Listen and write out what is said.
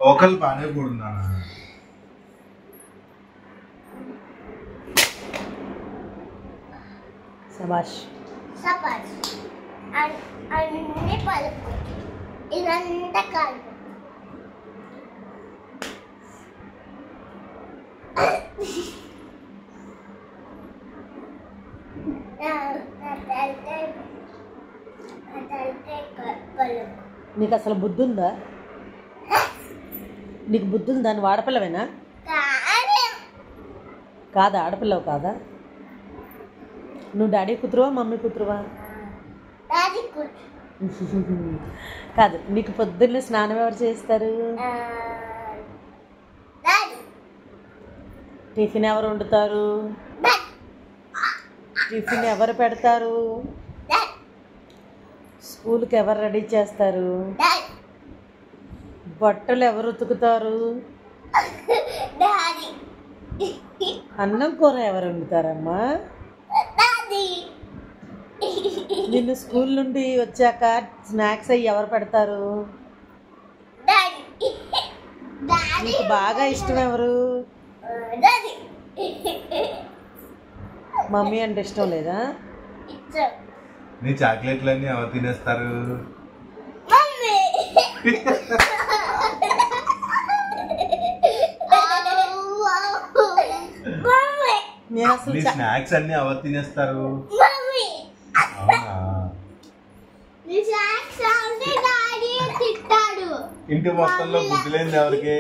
ఒకళ్ళు బాగానే కూడున్నానా శభాష్ శభాష్ అన్ని పలుకు ఇదంతా కాదు నీకు అసలు బుద్ధి ఉందా? నీకు బుద్ధి ఉందా? నువ్వు ఆడపిల్లవేనా? కాదా? ఆడపిల్లవు కాదా? నువ్వు డాడీ కూతురువా మమ్మీ కూతురువా? కాదు. నీకు పొద్దున్నే స్నానం ఎవరు చేస్తారు? టిఫిన్ ఎవరు వండుతారు? టిఫిన్ ఎవరు పెడతారు? స్కూల్కి ఎవరు రెడీ చేస్తారు? బట్టలు ఎవరు ఉతుకుతారు? అన్నం కూర ఎవరు వండుతారమ్మా? నిన్ను స్కూల్ నుండి వచ్చాక స్నాక్స్ అయ్యి ఎవరు పెడతారు? నీకు బాగా ఇష్టం ఎవరు? మమ్మీ అంటే ఇష్టం లేదా? నీ చాక్లెట్లన్నీ ఎవరు తినేస్తారు? నీ స్నాక్స్ అన్ని ఎవరు తినేస్తారు? ఇంటి మొత్తంలో బుద్ధి లేనిది ఎవరికి?